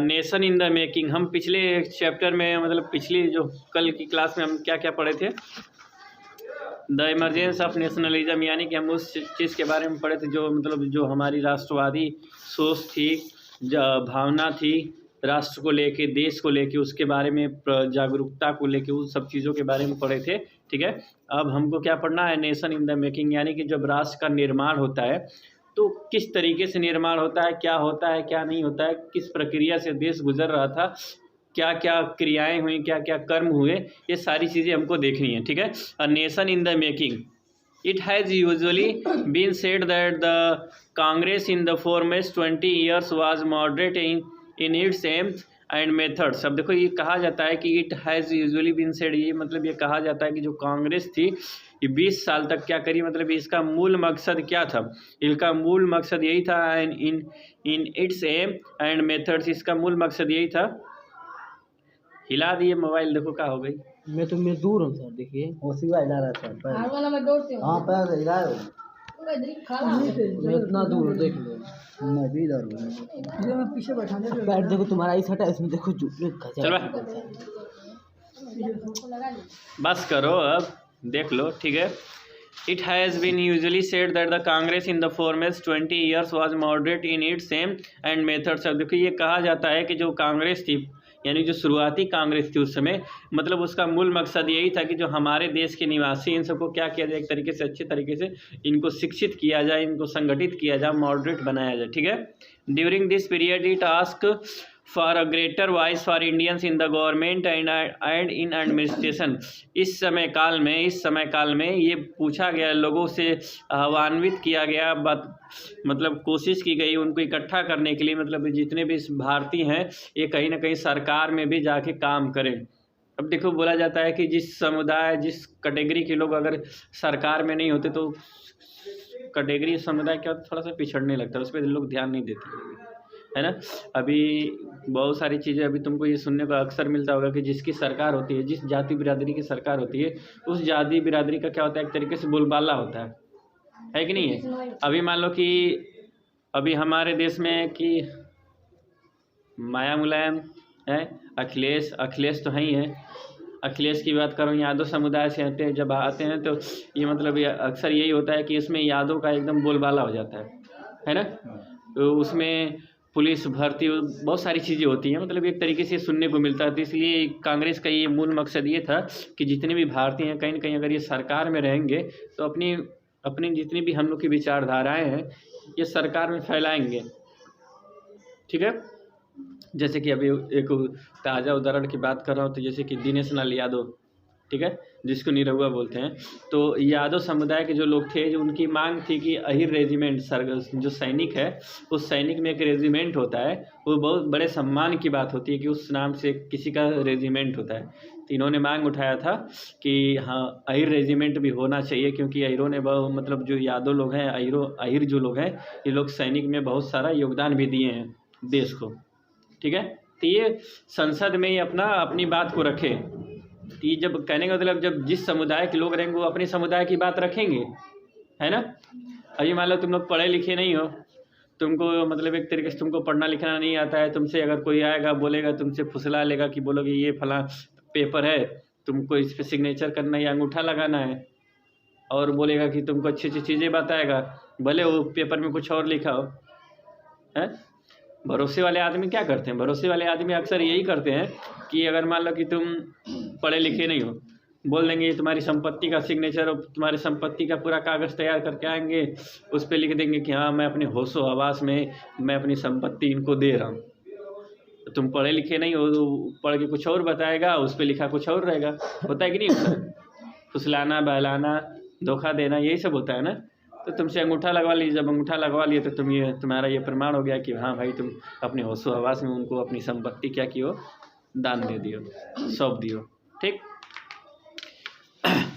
Nation in the making. हम पिछले chapter में मतलब पिछली जो कल की क्लास में हम क्या क्या पढ़े थे, द इमरजेंस ऑफ नेशनलिज्म, यानी कि हम उस चीज़ के बारे में पढ़े थे जो मतलब जो हमारी राष्ट्रवादी सोच थी, भावना थी राष्ट्र को लेके, देश को लेके, उसके बारे में जागरूकता को लेके, उन सब चीज़ों के बारे में पढ़े थे। ठीक है, अब हमको क्या पढ़ना है, नेशन इन द मेकिंग, यानी कि जब राष्ट्र का निर्माण होता है तो किस तरीके से निर्माण होता है, क्या होता है क्या नहीं होता है, किस प्रक्रिया से देश गुजर रहा था, क्या क्या क्रियाएं हुई, क्या क्या कर्म हुए, ये सारी चीज़ें हमको देखनी है। ठीक है, a nation in the making, it has usually been said that the Congress in the foremost 20 years was moderate in its aims and methods. अब देखो ये कहा जाता है कि it has usually been said, ये मतलब ये कहा जाता है कि जो कांग्रेस थी ये 20 साल तक क्या करी, मतलब इसका मूल मकसद क्या था, इसका मूल मकसद यही था, in its aim and methods, इसका मूल मकसद यही था। हिला दिए मोबाइल, देखो क्या हो गई। मैं दूर हूँ सर, देखिए ओसीवा हिला रहा था पैर। हाँ पैर हिला रहा हूँ, मैं इतना दूर हूँ, देख लो मैं भी इधर हूँ। मैं पीछे बैठा पैर देखो तुम्हारा इस हटा, इसमें देखो चलो बस करो अब, देख लो। ठीक है, it has been usually said that the Congress in the foremost 20 years was moderate in its aim and methods. अब देखो ये कहा जाता है कि जो कांग्रेस थी, यानी जो शुरुआती कांग्रेस थी उस समय, मतलब उसका मूल मकसद यही था कि जो हमारे देश के निवासी, इन सबको क्या किया जाए, एक तरीके से अच्छे तरीके से इनको शिक्षित किया जाए, इनको संगठित किया जाए, मॉडरेट बनाया जाए। ठीक है, during this period it ask for a greater voice for Indians in the government and in administration. इस समय काल में ये पूछा गया, लोगों से आह्वान्वित किया गया, मतलब कोशिश की गई उनको इकट्ठा करने के लिए, मतलब जितने भी भारतीय हैं ये कहीं ना कहीं सरकार में भी जाके काम करें। अब देखो बोला जाता है कि जिस समुदाय, जिस कैटेगरी के लोग अगर सरकार में नहीं होते तो कैटेगरी समुदाय क्या थोड़ा सा पिछड़ने लगता है, उस पर लोग ध्यान नहीं देते, है ना। अभी बहुत सारी चीज़ें अभी तुमको ये सुनने को अक्सर मिलता होगा कि जिसकी सरकार होती है, जिस जाति बिरादरी की सरकार होती है, उस जाति बिरादरी का क्या होता है, एक तरीके से बोलबाला होता है कि नहीं है। अभी मान लो कि अभी हमारे देश में कि माया मुलायम है, अखिलेश तो है ही है, अखिलेश की बात करूँ, यादव समुदाय से आते हैं, जब आते हैं तो ये मतलब अक्सर यही होता है कि इसमें यादव का एकदम बोलबाला हो जाता है ना। तो उसमें पुलिस भर्ती बहुत सारी चीज़ें होती हैं, मतलब एक तरीके से सुनने को मिलता है। तो इसलिए कांग्रेस का ये मूल मकसद ये था कि जितने भी भारतीय हैं कहीं ना कहीं अगर ये सरकार में रहेंगे तो अपनी जितनी भी हम लोग की विचारधाराएं हैं ये सरकार में फैलाएंगे। ठीक है, जैसे कि अभी एक ताज़ा उदाहरण की बात कर रहा हूँ, तो जैसे कि दिनेश लाल यादव, ठीक है, जिसको निरहुआ बोलते हैं, तो यादव समुदाय के जो लोग थे, जो उनकी मांग थी कि अहिर रेजिमेंट, जो सैनिक है उस सैनिक में एक रेजिमेंट होता है, वो बहुत बड़े सम्मान की बात होती है कि उस नाम से किसी का रेजिमेंट होता है। तो इन्होंने मांग उठाया था कि हाँ अहिर रेजिमेंट भी होना चाहिए, क्योंकि अहिरों ने बहुत मतलब जो यादव लोग हैं, अहिर जो लोग हैं, ये लोग सैनिक में बहुत सारा योगदान भी दिए हैं देश को। ठीक है, तो ये संसद में ही अपनी बात को रखे। तो ये जब कहने का मतलब जब जिस समुदाय के लोग रहेंगे वो अपने समुदाय की बात रखेंगे, है ना। अभी मान लो तुम लोग पढ़े लिखे नहीं हो, तुमको मतलब एक तरीके से तुमको पढ़ना लिखना नहीं आता है, तुमसे अगर कोई आएगा बोलेगा, तुमसे फुसला लेगा कि बोलोगे ये फला पेपर है, तुमको इस पर सिग्नेचर करना या अंगूठा लगाना है, और बोलेगा कि तुमको अच्छी अच्छी चीज़ें बताएगा, भले वो पेपर में कुछ और लिखा हो, है। भरोसे वाले आदमी क्या करते हैं, भरोसे वाले आदमी अक्सर यही करते हैं कि अगर मान लो कि तुम पढ़े लिखे नहीं हो, बोल देंगे तुम्हारी संपत्ति का सिग्नेचर और तुम्हारी संपत्ति का पूरा कागज़ तैयार करके आएंगे, उस पर लिख देंगे कि हाँ मैं अपने होशो हवास में मैं अपनी संपत्ति इनको दे रहा हूँ। तो तुम पढ़े लिखे नहीं हो, तो पढ़ के कुछ और बताएगा, उस पर लिखा कुछ और रहेगा। होता है कि नहीं होता, फुसलाना, बहलाना, धोखा देना, यही सब होता है ना। तो तुमसे अंगूठा लगवा लीजिए, जब अंगूठा लगवा लिए तो तुम्हारा ये प्रमाण हो गया कि हाँ भाई तुम अपने होशो हवास में उनको अपनी संपत्ति क्या कियो, दान दे दियो, सौंप दियो। ठीक,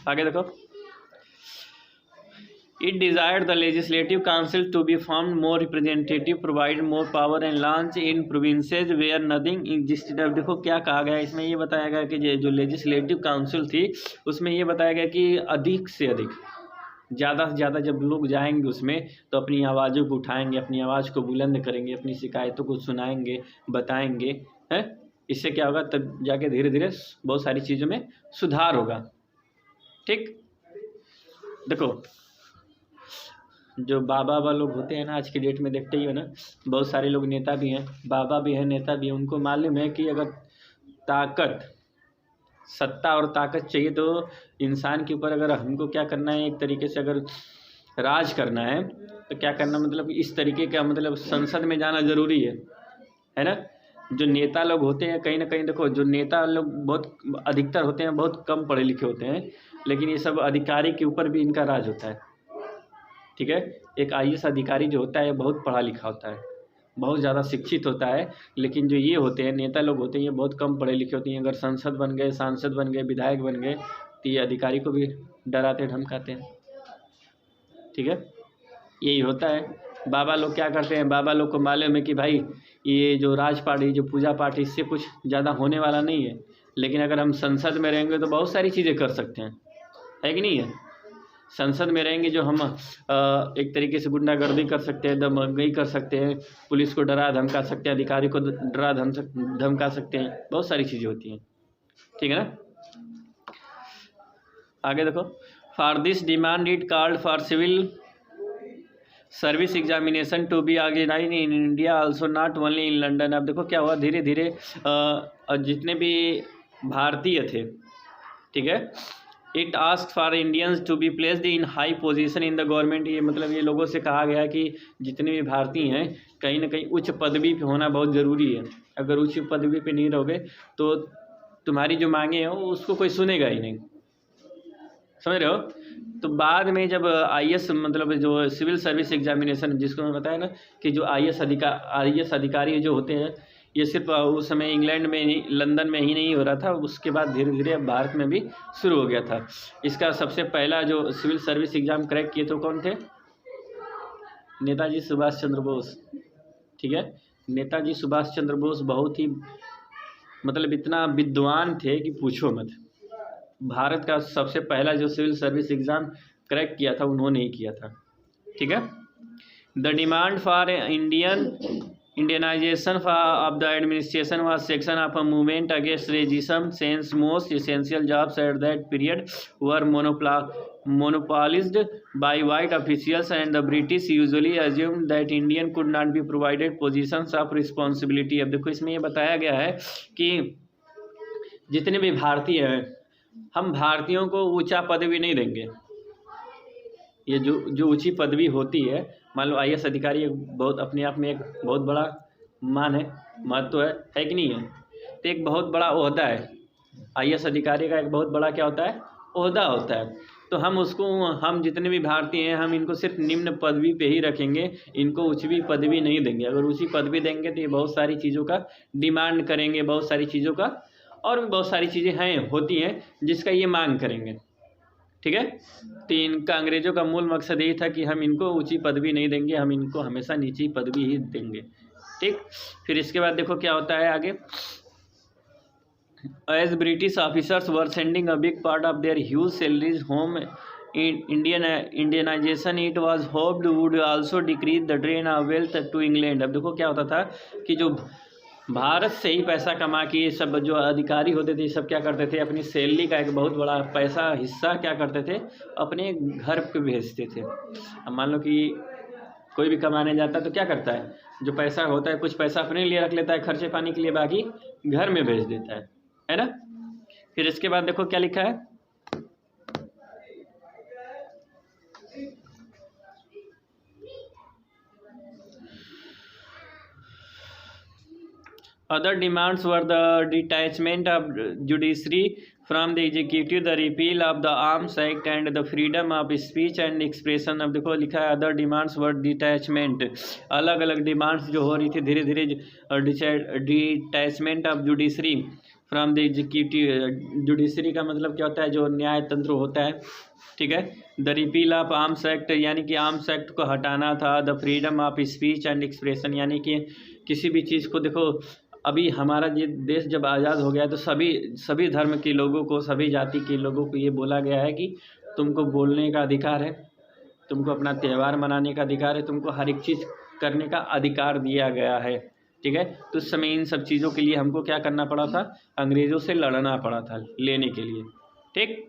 आगे देखो, it desired the legislative council to be form more representative, provide more power and launch in provinces where nothing existed. अब देखो क्या कहा गया इसमें, ये बताया गया कि जो लेजिस्लेटिव काउंसिल थी उसमें ये बताया गया कि अधिक से अधिक, ज़्यादा से ज़्यादा जब लोग जाएंगे उसमें तो अपनी आवाज़ों को उठाएंगे, अपनी आवाज़ को बुलंद करेंगे, अपनी शिकायतों को सुनाएंगे, बताएंगे, हैं। इससे क्या होगा, तब जाके धीरे धीरे बहुत सारी चीज़ों में सुधार होगा। ठीक, देखो जो बाबा लोग होते हैं ना, आज की डेट में देखते ही हो ना, बहुत सारे लोग नेता भी हैं, बाबा भी हैं, नेता भी हैं। उनको मालूम है कि अगर ताकत, सत्ता और ताकत चाहिए तो इंसान के ऊपर अगर हमको क्या करना है, एक तरीके से अगर राज करना है तो क्या करना, मतलब इस तरीके का, मतलब संसद में जाना ज़रूरी है ना। जो नेता लोग होते हैं कहीं ना कहीं, देखो जो नेता लोग बहुत अधिकतर होते हैं बहुत कम पढ़े लिखे होते हैं, लेकिन ये सब अधिकारी के ऊपर भी इनका राज होता है। ठीक है, एक IAS अधिकारी जो होता है बहुत पढ़ा लिखा होता है, बहुत ज़्यादा शिक्षित होता है, लेकिन जो ये होते हैं नेता लोग होते हैं ये बहुत कम पढ़े लिखे होते हैं। अगर संसद बन गए, सांसद बन गए, विधायक बन गए तो ये अधिकारी को भी डराते धमकाते हैं। ठीक है, यही होता है। बाबा लोग क्या करते हैं, बाबा लोग को मालूम है कि भाई ये जो राज पार्टी, जो पूजा पाठ, इससे कुछ ज़्यादा होने वाला नहीं है, लेकिन अगर हम संसद में रहेंगे तो बहुत सारी चीज़ें कर सकते हैं, है कि नहीं है। संसद में रहेंगे जो हम एक तरीके से गुंडागर्दी कर सकते हैं, दमंगई कर सकते हैं, पुलिस को डरा धमका सकते हैं, अधिकारी को डरा धमका सकते हैं, बहुत सारी चीज़ें होती हैं। ठीक है ना, आगे देखो, for this demand it called for civil service examination to be organised in India also, not only in London. अब देखो क्या हुआ, धीरे धीरे जितने भी भारतीय थे, ठीक है, it ask for Indians to be placed in high position in the government. ये मतलब ये लोगों से कहा गया कि जितने भी भारतीय हैं कहीं ना कहीं उच्च पदवी पे होना बहुत ज़रूरी है। अगर उच्च पदवी पे नहीं रहोगे तो तुम्हारी जो मांगे हैं उसको कोई सुनेगा ही नहीं, समझ रहे हो। तो बाद में जब IAS मतलब जो सिविल सर्विस एग्जामिनेशन, जिसको मैं बताया ना कि जो IAS अधिकारी जो होते हैं ये सिर्फ उस समय इंग्लैंड में ही, लंदन में ही नहीं हो रहा था, उसके बाद धीरे धीरे भारत में भी शुरू हो गया था। इसका सबसे पहला जो सिविल सर्विस एग्ज़ाम क्रैक किए तो कौन थे, नेताजी सुभाष चंद्र बोस। ठीक है, नेताजी सुभाष चंद्र बोस बहुत ही मतलब इतना विद्वान थे कि पूछो मत। भारत का सबसे पहला जो सिविल सर्विस एग्ज़ाम क्रैक किया था उन्होंने ही किया था। ठीक है, the demand for Indianization of the administration was section of a movement against racism, since most essential jobs at that period were monopolized by white officials, and the British usually assumed that Indian could not be provided positions of responsibility। अब देखो इसमें ये बताया गया है कि जितने भी भारतीय हैं हम भारतीयों को ऊंचा पदवी नहीं देंगे। ये जो ऊंची पदवी होती है, मान लो IAS अधिकारी एक बहुत अपने आप में एक बहुत बड़ा मान है, महत्व है कि नहीं है। तो एक बहुत बड़ा ओहदा है, IAS अधिकारी का एक बहुत बड़ा क्या होता है, ओहदा होता है। तो हम जितने भी भारतीय हैं हम इनको सिर्फ निम्न पदवी पे ही रखेंगे, इनको ऊंची पदवी नहीं देंगे। अगर ऊंची पदवी देंगे तो ये बहुत सारी चीज़ों का डिमांड करेंगे, बहुत सारी चीज़ों का, और भी बहुत सारी चीज़ें हैं होती हैं जिसका ये मांग करेंगे। ठीक है, तो इनका अंग्रेज़ों का मूल मकसद यही था कि हम इनको ऊंची पदवी नहीं देंगे, हम इनको हमेशा नीची पदवी ही देंगे। ठीक, फिर इसके बाद देखो क्या होता है आगे, as British officers were sending a big part of their huge salaries home in Indianisation, it was hoped would also decrease the drain of wealth to England. अब देखो क्या होता था कि जो भारत से ही पैसा कमा के सब जो अधिकारी होते थे सब क्या करते थे, अपनी सैलरी का एक बहुत बड़ा पैसा हिस्सा क्या करते थे अपने घर पे भेजते थे। अब मान लो कि कोई भी कमाने जाता है तो क्या करता है, जो पैसा होता है कुछ पैसा अपने लिए रख लेता है खर्चे पानी के लिए, बाकी घर में भेज देता है ना। फिर इसके बाद देखो क्या लिखा है, other demands were the detachment of judiciary from the executive, the repeal of the Arms Act, and the freedom of speech and expression। अब देखो लिखा है other demands were detachment, अलग अलग डिमांड्स जो हो रही थी धीरे धीरे, detachment of judiciary from the executive. Judiciary का मतलब क्या होता है, जो न्याय तंत्र होता है। ठीक है, the repeal of arms act यानी कि आर्म्स एक्ट को हटाना था। The freedom of speech and expression यानी कि किसी भी चीज़ को, देखो अभी हमारा ये देश जब आज़ाद हो गया तो सभी धर्म के लोगों को, सभी जाति के लोगों को ये बोला गया है कि तुमको बोलने का अधिकार है, तुमको अपना त्यौहार मनाने का अधिकार है, तुमको हर एक चीज़ करने का अधिकार दिया गया है। ठीक है, तो उस समय इन सब चीज़ों के लिए हमको क्या करना पड़ा था, अंग्रेज़ों से लड़ना पड़ा था लेने के लिए। ठीक,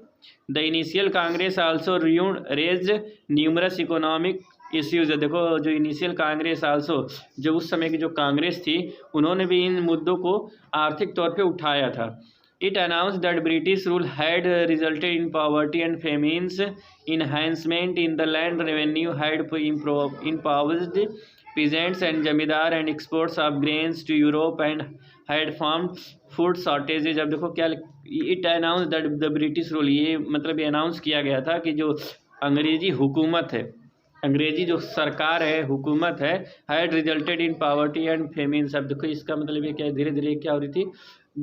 the initial Congress also raised numerous economic issues. देखो जो इनिशियल कांग्रेस आल्सो, जो उस समय की जो कांग्रेस थी, उन्होंने भी इन मुद्दों को आर्थिक तौर पे उठाया था। It announce that British rule had resulted in poverty and famines, enhancement in the land revenue had impoverished peasants and zamindar and exports of grains to Europe and had formed food shortages. अब देखो क्या, it announce that the British rule, ये मतलब ये announce किया गया था कि जो अंग्रेजी हुकूमत है, अंग्रेजी जो सरकार है, हुकूमत है, had resulted in poverty and famines. अब देखो इसका मतलब ये क्या है, धीरे धीरे क्या हो रही थी,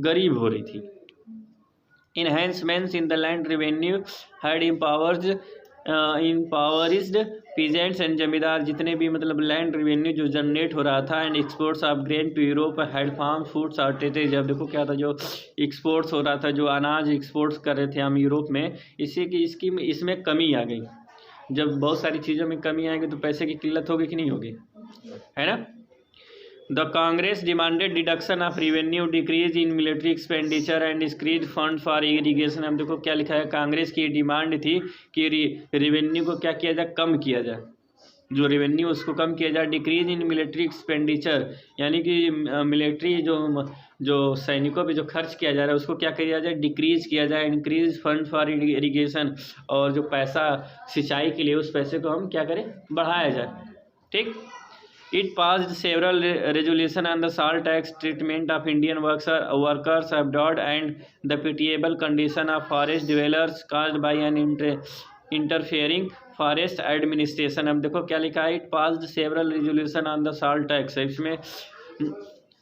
गरीब हो रही थी। Enhancements in the land revenue had impoverished peasants and zamindar, जितने भी मतलब लैंड रेवेन्यू जो जनरेट हो रहा था, and exports of grain to Europe had form food shortages. अब देखो क्या था, जो एक्सपोर्ट्स हो रहा था, जो अनाज एक्सपोर्ट्स कर रहे थे हम यूरोप में, इससे कि इसमें कमी आ गई। जब बहुत सारी चीज़ों में कमी आएगी तो पैसे की किल्लत होगी कि नहीं होगी, है ना। The Congress demanded deduction of revenue, decrease in military expenditure and increase fund for irrigation. हम देखो क्या लिखा है, कांग्रेस की डिमांड थी कि रेवेन्यू को क्या किया जाए, कम किया जाए, जो रेवेन्यू उसको कम किया जाए। डिक्रीज इन मिलिट्री एक्सपेंडिचर, यानी कि मिलिट्री जो सैनिकों पे जो खर्च किया जा रहा है उसको क्या किया जाए, डिक्रीज किया जाए। इंक्रीज फंड फॉर इरीगेशन, और जो पैसा सिंचाई के लिए उस पैसे को हम क्या करें, बढ़ाया जाए। ठीक, It passed several resolutions on the salt tax, treatment of Indian workers abroad, and the pitiable condition of forest dwellers caused by an interfering forest administration। अब देखो क्या लिखा है, It passed several resolutions on the salt tax। इसमें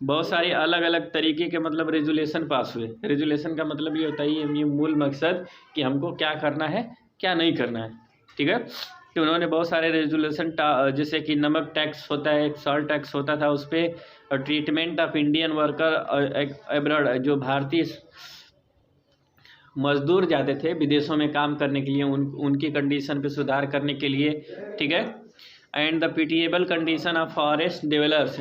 बहुत सारे अलग अलग तरीके के मतलब रेजुलेशन पास हुए। रेजुलेशन का मतलब ये होता है, ये मूल मकसद कि हमको क्या करना है, क्या नहीं करना है। ठीक है, कि उन्होंने बहुत सारे रेजुलेशन, जैसे कि नमक टैक्स होता है, एक सॉल्ट टैक्स होता था, उस पर treatment of Indian worker abroad, जो भारतीय मजदूर जाते थे विदेशों में काम करने के लिए, उनकी कंडीशन पे सुधार करने के लिए। ठीक है, and the pitiable condition of forest developers,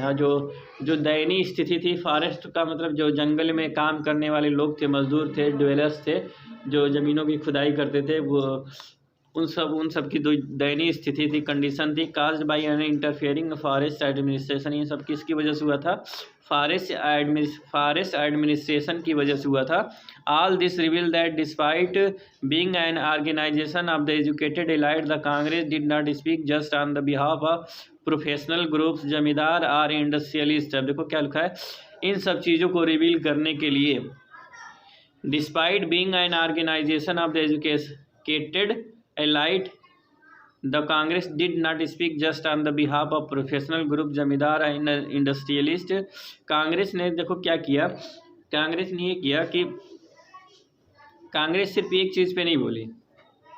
जो दयनीय स्थिति थी फॉरेस्ट का मतलब जो जंगल में काम करने वाले लोग थे, मजदूर थे, डेवलपर्स थे, जो ज़मीनों की खुदाई करते थे, वो उन सब की दयनीय स्थिति थी, कंडीशन थी। Caused by an interfering forest administration, ये सब किसकी वजह से हुआ था, फॉरेस्ट एडमिनिस्ट्रेशन की वजह से हुआ था। All this reveal that despite being an organisation of the educated elite, the Congress did not speak just on the behalf of professional groups, zamindar और इंडस्ट्रियलिस्ट। अब देखो क्या लिखा है, इन सब चीज़ों को रिवील करने के लिए, despite being an organisation of the educated elite, the Congress did not speak just on the behalf of professional group, जमींदार एंड इंडस्ट्रियलिस्ट। कांग्रेस ने देखो क्या किया, कांग्रेस ने ये किया कि कांग्रेस सिर्फ एक चीज़ पे नहीं बोली।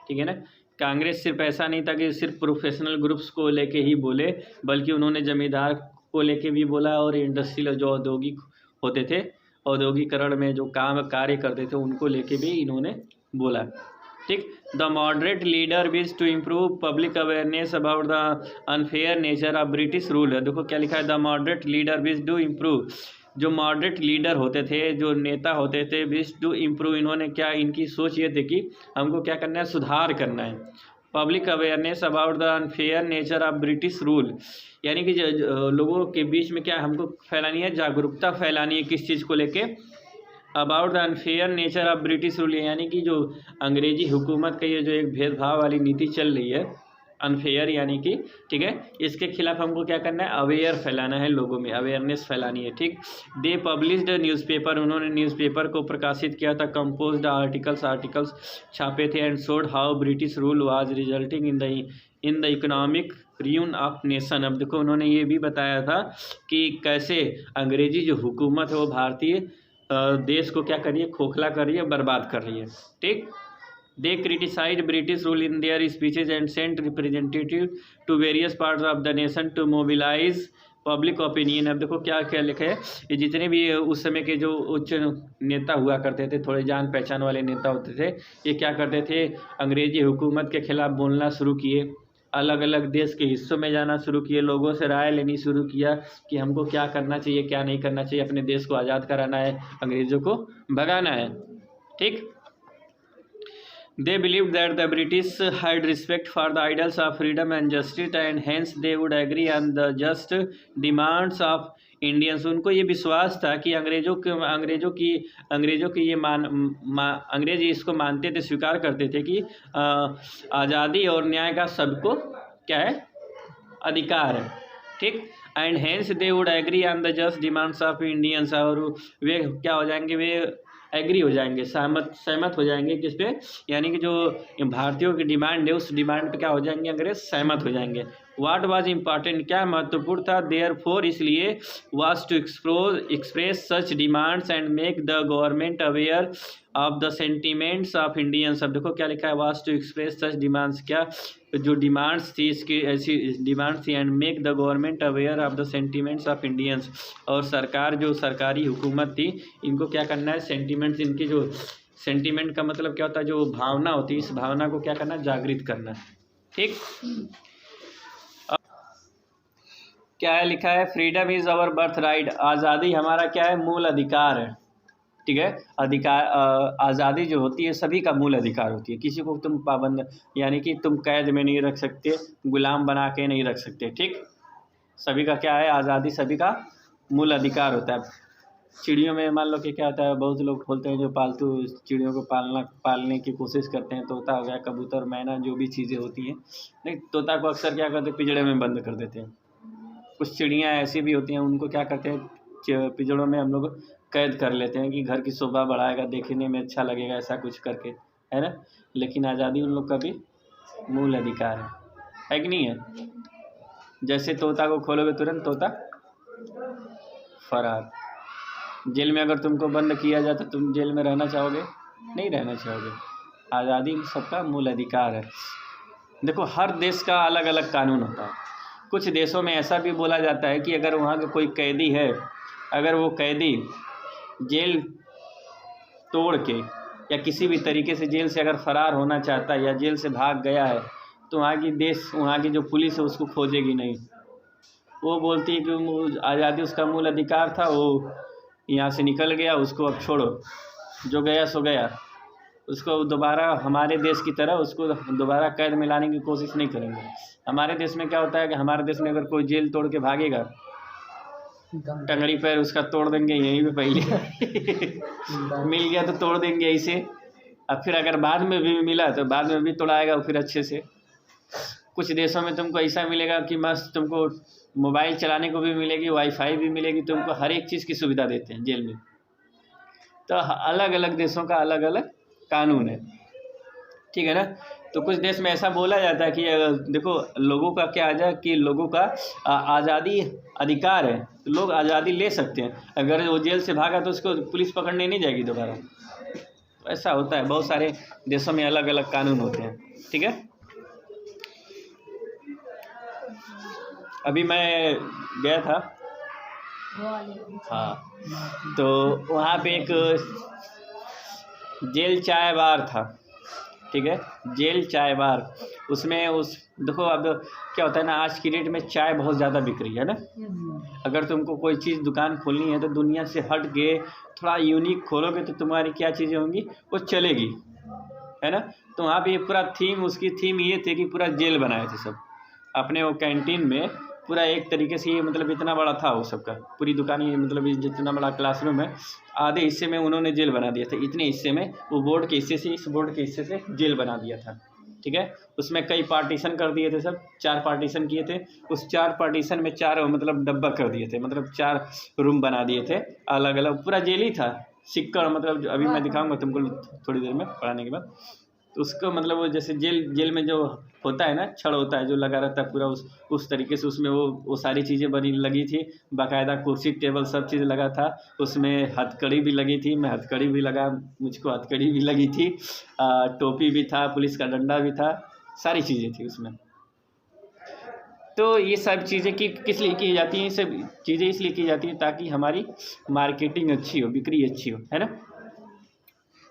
ठीक है ना, कांग्रेस सिर्फ ऐसा नहीं था कि सिर्फ प्रोफेशनल ग्रुप्स को लेके ही बोले, बल्कि उन्होंने जमींदार को लेके भी बोला, और इंडस्ट्रियल जो औद्योगिक होते थे, औद्योगिकरण में जो कार्य करते थे, उनको लेके भी इन्होंने बोला। ठीक, the moderate leader wish to improve public awareness about the unfair nature of British rule. देखो क्या लिखा है, the moderate leader wish to improve, जो मॉडरेट लीडर होते थे, जो नेता होते थे, विश टू इम्प्रूव, इन्होंने क्या, इनकी सोच ये थी कि हमको क्या करना है, सुधार करना है। Public awareness about the unfair nature of British rule, यानी कि लोगों के बीच में क्या हमको फैलानी है, जागरूकता फैलानी है, किस चीज़ को लेके, about the unfair nature of British rule, यानी कि जो अंग्रेजी हुकूमत का ये जो एक भेदभाव वाली नीति चल रही है, अनफेयर यानी कि, ठीक है, इसके खिलाफ हमको क्या करना है, अवेयर फैलाना है, लोगों में अवेयरनेस फैलानी है। ठीक, दे पब्लिश्ड न्यूज़पेपर, उन्होंने न्यूज़पेपर को प्रकाशित किया था, कंपोज्ड आर्टिकल्स छापे थे, and showed how British rule was resulting in the economic ruin of nation. अब देखो उन्होंने ये भी बताया था कि कैसे अंग्रेजी जो हुकूमत है वो भारतीय देश को क्या कर रही है, खोखला कर रही है, बर्बाद कर रही है। ठीक, they criticise British rule in their speeches and sent representative to various parts of the nation to mobilise public opinion. अब देखो क्या क्या लिखा है, ये जितने भी उस समय के जो उच्च नेता हुआ करते थे, थोड़े जान पहचान वाले नेता होते थे, ये क्या करते थे, अंग्रेजी हुकूमत के खिलाफ बोलना शुरू किए, अलग अलग देश के हिस्सों में जाना शुरू किए, लोगों से राय लेनी शुरू किया कि हमको क्या करना चाहिए क्या नहीं करना चाहिए, अपने देश को आज़ाद कराना है, अंग्रेज़ों को भगाना है। ठीक। They believed that the British had respect for the ideals of freedom and justice and hence they would agree on the just demands of Indians। उनको ये विश्वास था कि अंग्रेज़ों की ये अंग्रेज इसको मानते थे, स्वीकार करते थे कि आज़ादी और न्याय का सबको क्या है, अधिकार है। ठीक। And hence they would agree on the just demands of Indians, और वे क्या हो जाएंगे, वे एग्री हो जाएंगे, सहमत हो जाएंगे किस पे, यानी कि जो भारतीयों की डिमांड है उस डिमांड पे क्या हो जाएंगे, अंग्रेज सहमत हो जाएंगे। व्हाट वाज इम्पॉर्टेंट, क्या महत्वपूर्ण था, देयर फोर इसलिए, was to express such demands and make the government aware of the sentiments of Indians. अब देखो क्या लिखा है, was to express such demands, क्या जो डिमांड्स थी इसकी ऐसी डिमांड्स थी, and make the government aware of the sentiments of Indians, और सरकार जो सरकारी हुकूमत थी इनको क्या करना है, सेंटिमेंट्स, इनकी जो सेंटिमेंट का मतलब क्या होता है, जो भावना होती है, इस भावना को क्या करना, जागृत करना। ठीक। क्या है लिखा है, freedom is our birthright, आज़ादी हमारा क्या है, मूल अधिकार है। ठीक है। अधिकार, आज़ादी जो होती है सभी का मूल अधिकार होती है, किसी को तुम पाबंद यानी कि तुम कैद में नहीं रख सकते, गुलाम बना के नहीं रख सकते। ठीक। सभी का क्या है, आज़ादी सभी का मूल अधिकार होता है। चिड़ियों में मान लो कि क्या होता है, बहुत लोग खोलते हैं जो पालतू चिड़ियों को पालने की कोशिश करते हैं, तोता हो गया, कबूतर, मैना, जो भी चीज़ें होती हैं, नहीं तोता को अक्सर क्या करते हैं, पिंजड़े में बंद कर देते हैं। कुछ चिड़ियाँ ऐसी भी होती हैं, उनको क्या करते हैं, पिंजड़ों में हम लोग कैद कर लेते हैं कि घर की शोभा बढ़ाएगा, देखने में अच्छा लगेगा, ऐसा कुछ करके, है ना। लेकिन आज़ादी उन लोग का भी मूल अधिकार है कि नहीं है। जैसे तोता को खोलोगे तुरंत तोता फरार। जेल में अगर तुमको बंद किया जाए तो तुम जेल में रहना चाहोगे, नहीं रहना चाहोगे। आज़ादी सबका मूल अधिकार है। देखो हर देश का अलग अलग कानून होता है। कुछ देशों में ऐसा भी बोला जाता है कि अगर वहाँ का कोई कैदी है, अगर वो कैदी जेल तोड़ के या किसी भी तरीके से जेल से अगर फ़रार होना चाहता है या जेल से भाग गया है, तो वहाँ की जो पुलिस है उसको खोजेगी नहीं। वो बोलती है कि आज़ादी उसका मूल अधिकार था, वो यहाँ से निकल गया, उसको अब छोड़ो, जो गया सो गया। उसको दोबारा हमारे देश की तरह उसको दोबारा कैद में लाने की कोशिश नहीं करेंगे। हमारे देश में क्या होता है कि हमारे देश में अगर कोई जेल तोड़ के भागेगा, टंगड़ी पैर उसका तोड़ देंगे यहीं पे पहले मिल गया तो तोड़ देंगे ऐसे, अब फिर अगर बाद में भी मिला तो बाद में भी तोड़ाएगा फिर अच्छे से। कुछ देशों में तुमको ऐसा मिलेगा कि मस्त तुमको मोबाइल चलाने को भी मिलेगी, वाईफाई भी मिलेगी, तुमको हर एक चीज़ की सुविधा देते हैं जेल में। तो अलग अलग देशों का अलग अलग कानून है, ठीक है ना। तो कुछ देश में ऐसा बोला जाता है कि देखो लोगों का क्या आ जाए कि लोगों का आज़ादी अधिकार है, तो लोग आज़ादी ले सकते हैं। अगर वो जेल से भागा तो उसको पुलिस पकड़ने नहीं जाएगी दोबारा। तो ऐसा होता है, बहुत सारे देशों में अलग अलग कानून होते हैं, ठीक है। अभी मैं गया था, हाँ, तो वहाँ पे एक जेल चाय बार था, ठीक है, जेल चाय बार। उसमें देखो अब क्या होता है ना, आज की डेट में चाय बहुत ज़्यादा बिक रही है ना। अगर तुमको कोई चीज़ दुकान खोलनी है तो दुनिया से हट के थोड़ा यूनिक खोलोगे तो तुम्हारी क्या चीज़ें होंगी, वो चलेगी, है ना। तो वहाँ पे पूरा थीम, उसकी थीम ये थी कि पूरा जेल बनाए थे सब अपने वो कैंटीन में, पूरा एक तरीके से। ये मतलब इतना बड़ा था वो सबका, पूरी दुकान, ये मतलब जितना बड़ा क्लासरूम है, आधे हिस्से में उन्होंने जेल बना दिया था। इतने हिस्से में वो बोर्ड के हिस्से से, इस बोर्ड के हिस्से से जेल बना दिया था, ठीक है। उसमें कई पार्टीशन कर दिए थे, सब 4 पार्टीशन किए थे। उस 4 पार्टीशन में 4 मतलब डब्बा कर दिए थे, मतलब 4 रूम बना दिए थे अलग अलग, पूरा जेल ही था। सिक्कड़ मतलब अभी मैं दिखाऊंगा तुमको थोड़ी देर में पढ़ाने के बाद। तो उसको मतलब वो जैसे जेल में जो होता है ना, छड़ होता है जो लगा रहता है पूरा, उस तरीके से उसमें वो सारी चीज़ें बनी लगी थी, बाकायदा कुर्सी टेबल सब चीज़ लगा था। उसमें हथकड़ी भी लगी थी, मैं हथकड़ी भी लगा, मुझको हथकड़ी भी लगी थी, टोपी भी था, पुलिस का डंडा भी था, सारी चीज़ें थी उसमें। तो ये सब चीज़ें किस लिए की जाती हैं, ये सब चीज़ें इसलिए की जाती हैं ताकि हमारी मार्केटिंग अच्छी हो, बिक्री अच्छी हो, है ना।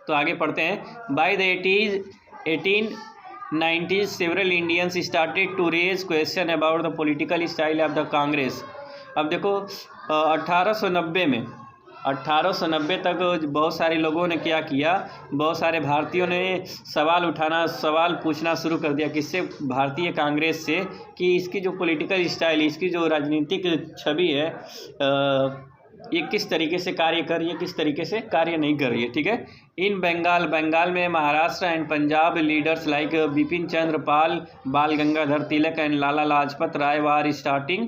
तो आगे पढ़ते हैं। By the 18 90s, several Indians started to raise question about the political style of the Congress. अब देखो 1890 तक बहुत सारे लोगों ने क्या किया, बहुत सारे भारतीयों ने सवाल पूछना शुरू कर दिया किससे, भारतीय कांग्रेस से, कि इसकी जो पॉलिटिकल स्टाइल, इसकी जो राजनीतिक छवि है ये किस तरीके से कार्य कर रही है, किस तरीके से कार्य नहीं कर रही है। ठीक है। इन बंगाल में Maharashtra and Punjab leaders like Bipin Chandra Pal, Bal Gangadhar Tilak and Lala Lajpat Rai were starting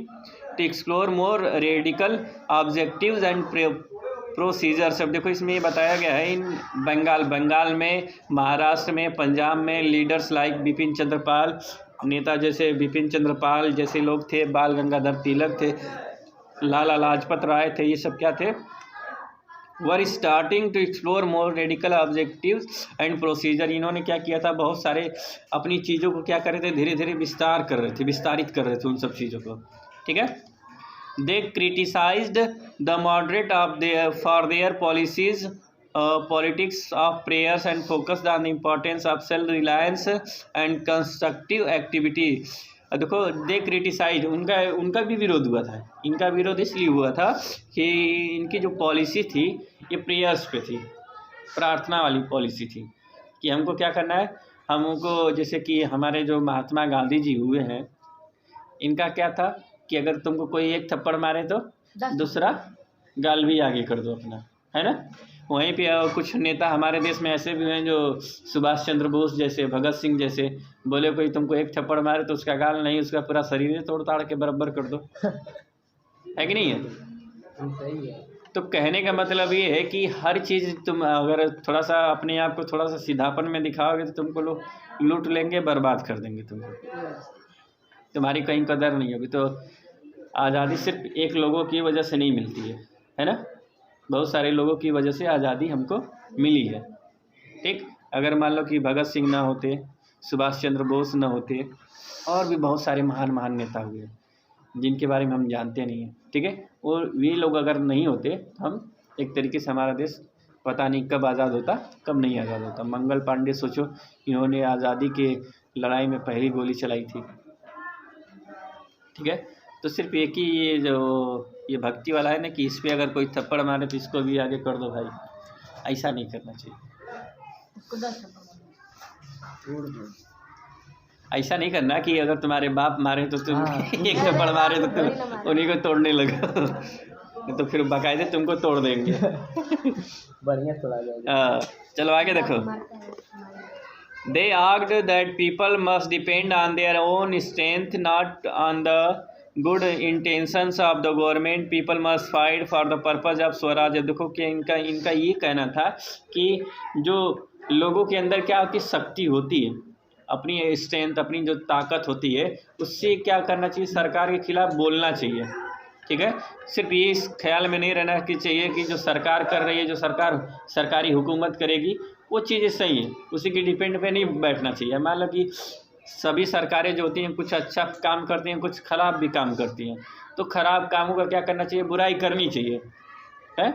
to explore more radical objectives and procedures. अब देखो इसमें ये बताया गया है इन बंगाल में, महाराष्ट्र में, पंजाब में लीडर्स लाइक बिपिन चंद्र पाल, नेता जैसे बिपिन चंद्र पाल जैसे लोग थे, बाल गंगाधर तिलक थे, लाला लाजपत राय थे, ये सब क्या थे, were starting to explore more radical objectives and procedure. इन्होंने क्या किया था, बहुत सारे अपनी चीज़ों को क्या कर रहे थे, धीरे धीरे विस्तारित कर रहे थे उन सब चीज़ों को। ठीक है। They criticised the moderate for their policies politics of prayers and focused on the importance of self reliance and constructive activity. देखो दे क्रिटिसाइज, उनका भी विरोध हुआ था। इनका विरोध इसलिए हुआ था कि इनकी जो पॉलिसी थी ये प्रेयर्स पे थी, प्रार्थना वाली पॉलिसी थी, कि हमको क्या करना है, हमको जैसे कि हमारे जो महात्मा गांधी जी हुए हैं, इनका क्या था कि अगर तुमको कोई एक थप्पड़ मारे तो दूसरा गाल भी आगे कर दो अपना, है ना। वहीं पे कुछ नेता हमारे देश में ऐसे भी हैं जो सुभाष चंद्र बोस जैसे, भगत सिंह जैसे, बोले कोई तुमको एक थप्पड़ मारे तो उसका गाल नहीं, उसका पूरा शरीर ही तोड़ ताड़ के बराबर कर दो, है कि नहीं है। सही है। तो कहने का मतलब ये है कि हर चीज़ तुम अगर थोड़ा सा अपने आप को थोड़ा सा सीधापन में दिखाओगे तो तुमको लोग लूट लेंगे, बर्बाद कर देंगे तुमको, तुम्हारी कहीं कदर नहीं होगी। तो आज़ादी सिर्फ एक लोगों की वजह से नहीं मिलती है ना, बहुत सारे लोगों की वजह से आज़ादी हमको मिली है। ठीक। अगर मान लो कि भगत सिंह ना होते, सुभाष चंद्र बोस ना होते, और भी बहुत सारे महान नेता हुए जिनके बारे में हम जानते नहीं हैं। ठीक है। और वे लोग अगर नहीं होते, हम एक तरीके से हमारा देश पता नहीं कब आज़ाद होता, कब नहीं आज़ाद होता। मंगल पांडे सोचो, इन्होंने आज़ादी के लड़ाई में पहली गोली चलाई थी। ठीक है। तो सिर्फ एक ही ये भक्ति वाला है ना कि इस पर अगर कोई थप्पड़ मारे तो इसको भी आगे कर दो भाई, ऐसा नहीं करना चाहिए। ऐसा नहीं करना कि अगर तुम्हारे बाप मारे तो तुम एक थप्पड़ मारे तो तुम उन्हीं को तोड़ने लगा, तो फिर बाकायदे तुमको तोड़ देंगे। बढ़िया तोड़ा जाएगा। चलो आगे देखो। They argued that people must depend on their own strength, not on the good intentions of the government. People must fight for the purpose of Swaraj. देखो कि इनका ये कहना था कि जो लोगों के अंदर क्या होती शक्ति होती है, अपनी स्ट्रेंथ, अपनी जो ताकत होती है, उससे क्या करना चाहिए, सरकार के खिलाफ बोलना चाहिए। ठीक है। सिर्फ ये इस ख्याल में नहीं रहना कि चाहिए कि जो सरकार कर रही है, जो सरकारी हुकूमत करेगी वो चीज़ें सही है, उसी की डिपेंड पे नहीं बैठना चाहिए। मान लो कि सभी सरकारें जो होती हैं कुछ अच्छा काम करती हैं, कुछ ख़राब भी काम करती हैं, तो ख़राब कामों का क्या करना चाहिए, बुराई करनी चाहिए, है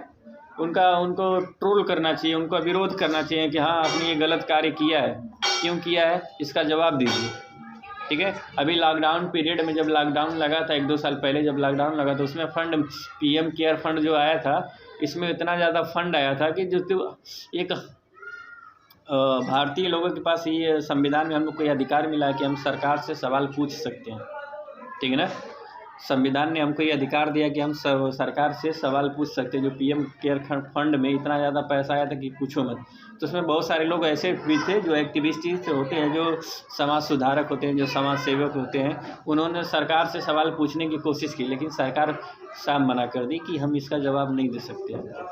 उनको ट्रोल करना चाहिए, उनका विरोध करना चाहिए कि हाँ आपने ये गलत कार्य किया है, क्यों किया है, इसका जवाब दीजिए। ठीक है। अभी लॉकडाउन पीरियड में जब लॉकडाउन लगा था 1-2 साल पहले जब लॉकडाउन लगा तो उसमें फंड, PM केयर फंड जो आया था, इसमें इतना ज़्यादा फंड आया था कि जो एक भारतीय लोगों के पास ये संविधान में हम लोग को ये अधिकार मिला है कि हम सरकार से सवाल पूछ सकते हैं। ठीक है ना। संविधान ने हमको ये अधिकार दिया कि हम सरकार से सवाल पूछ सकते हैं। जो PM केयर फंड में इतना ज़्यादा पैसा आया था कि पूछो मत। तो उसमें बहुत सारे लोग ऐसे भी थे जो एक्टिविस्ट होते हैं, जो समाज सुधारक होते हैं, जो समाज सेवक होते हैं, उन्होंने सरकार से सवाल पूछने की कोशिश की, लेकिन सरकार साफ मना कर दी कि हम इसका जवाब नहीं दे सकते हैं।